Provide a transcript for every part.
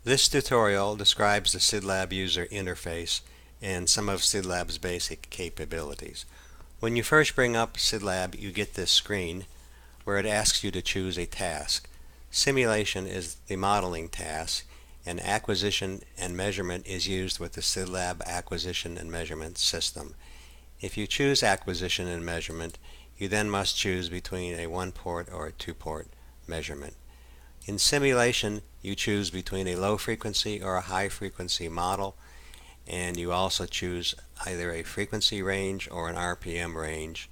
This tutorial describes the SIDLAB user interface and some of SIDLAB's basic capabilities. When you first bring up SIDLAB, you get this screen where it asks you to choose a task. Simulation is the modeling task, and acquisition and measurement is used with the SIDLAB acquisition and measurement system. If you choose acquisition and measurement, you then must choose between a 1-port or a 2-port measurement. In simulation, you choose between a low frequency or a high frequency model, and you also choose either a frequency range or an RPM range.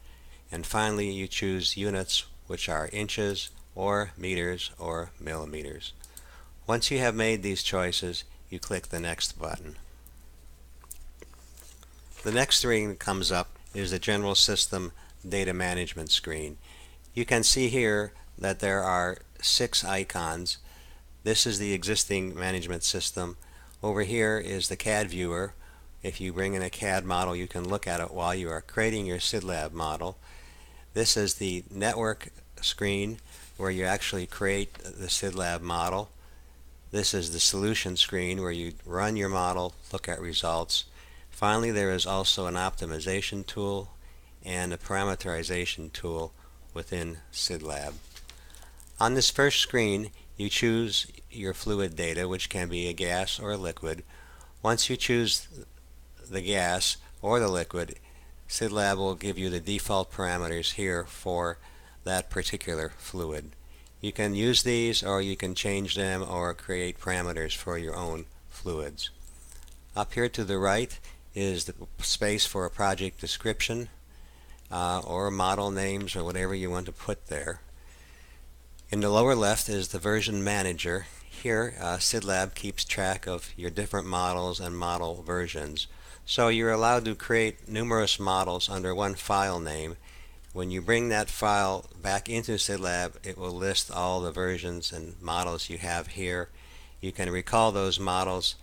And finally, you choose units, which are inches or meters or millimeters. Once you have made these choices, you click the Next button. The next screen that comes up is the General System Data Management screen. You can see here that there are 6 icons. This is the existing management system. Over here is the Cad Viewer. If you bring in a CAD model, you can look at it while you are creating your SIDLAB model. This is the network screen where you actually create the SIDLAB model. This is the solution screen where you run your model, look at results. Finally, there is also an optimization tool and a parameterization tool within SIDLAB. On this first screen, you choose your fluid data, which can be a gas or a liquid. Once you choose the gas or the liquid, SIDLAB will give you the default parameters here for that particular fluid. You can use these, or you can change them or create parameters for your own fluids. Up here to the right is the space for a project description or model names or whatever you want to put there. In the lower left is the version manager. Here, SIDLAB keeps track of your different models and model versions. So you're allowed to create numerous models under one file name. When you bring that file back into SIDLAB, it will list all the versions and models you have here. You can recall those models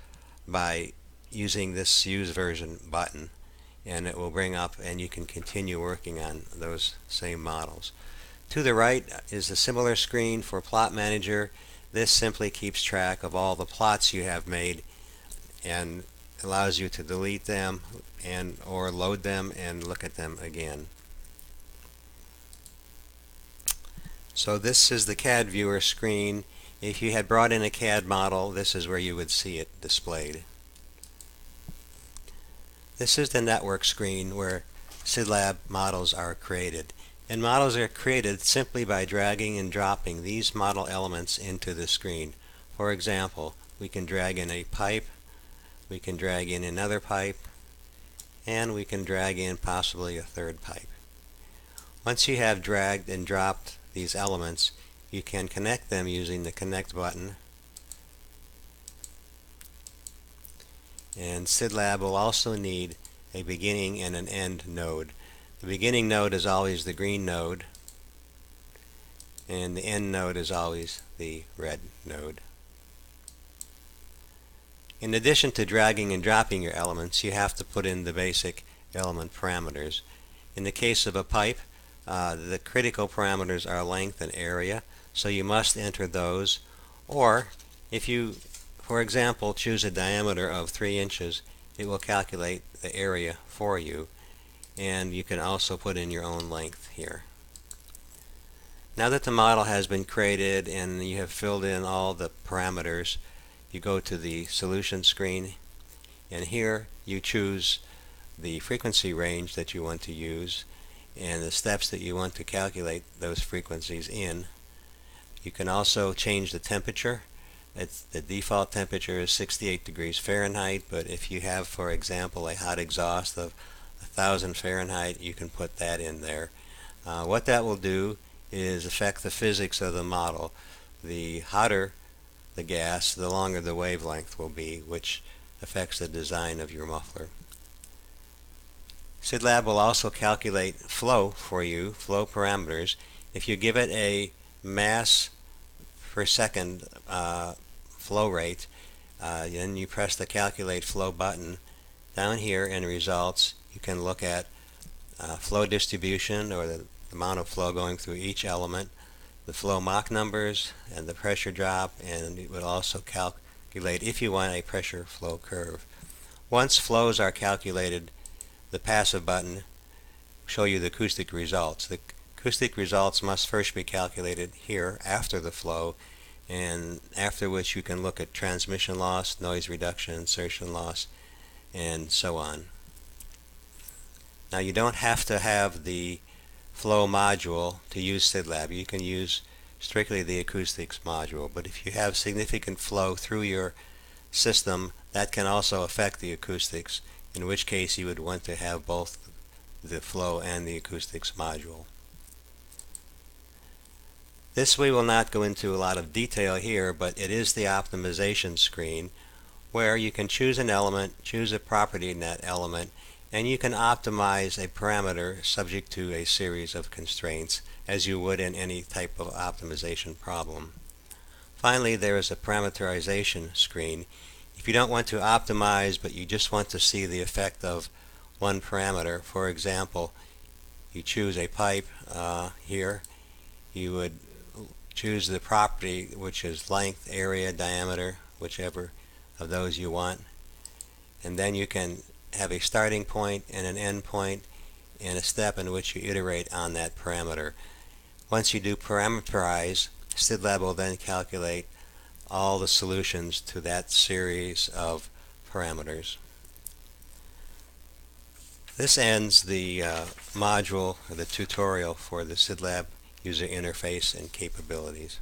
by using this Use Version button, and it will bring up and you can continue working on those same models. To the right is a similar screen for Plot Manager. This simply keeps track of all the plots you have made and allows you to delete them and or load them and look at them again. So this is the Cad Viewer screen. If you had brought in a CAD model, this is where you would see it displayed. This is the network screen where SIDLAB models are created. And models are created simply by dragging and dropping these model elements into the screen. For example, we can drag in a pipe, we can drag in another pipe, and we can drag in possibly a third pipe. Once you have dragged and dropped these elements, you can connect them using the Connect button. And SIDLAB will also need a beginning and an end node. The beginning node is always the green node, and the end node is always the red node. In addition to dragging and dropping your elements, you have to put in the basic element parameters. In the case of a pipe, the critical parameters are length and area, so you must enter those. Or if you, for example, choose a diameter of 3 inches, it will calculate the area for you. And you can also put in your own length here. Now that the model has been created and you have filled in all the parameters, you go to the solution screen, and here you choose the frequency range that you want to use and the steps that you want to calculate those frequencies in. You can also change the temperature. The default temperature is 68 degrees Fahrenheit, but if you have, for example, a hot exhaust of 1000 Fahrenheit, you can put that in there. What that will do is affect the physics of the model. The hotter the gas, the longer the wavelength will be, which affects the design of your muffler. SIDLAB will also calculate flow for you, flow parameters. If you give it a mass per second flow rate, then you press the Calculate Flow button. Down here in Results, you can look at flow distribution, or the amount of flow going through each element, the flow Mach numbers, and the pressure drop, and it will also calculate if you want a pressure flow curve. Once flows are calculated, the passive button will show you the acoustic results. The acoustic results must first be calculated here after the flow, and after which you can look at transmission loss, noise reduction, insertion loss, and so on. Now you don't have to have the flow module to use SIDLAB. You can use strictly the acoustics module, but if you have significant flow through your system, that can also affect the acoustics, in which case you would want to have both the flow and the acoustics module. This we will not go into a lot of detail here, but it is the optimization screen where you can choose an element, choose a property in that element, and you can optimize a parameter subject to a series of constraints as you would in any type of optimization problem. Finally, there is a parameterization screen. If you don't want to optimize but you just want to see the effect of one parameter, for example, you choose a pipe here, you would choose the property which is length, area, diameter, whichever of those you want, and then you can have a starting point and an end point and a step in which you iterate on that parameter. Once you do parameterize, SIDLAB will then calculate all the solutions to that series of parameters. This ends the module or the tutorial for the SIDLAB user interface and capabilities.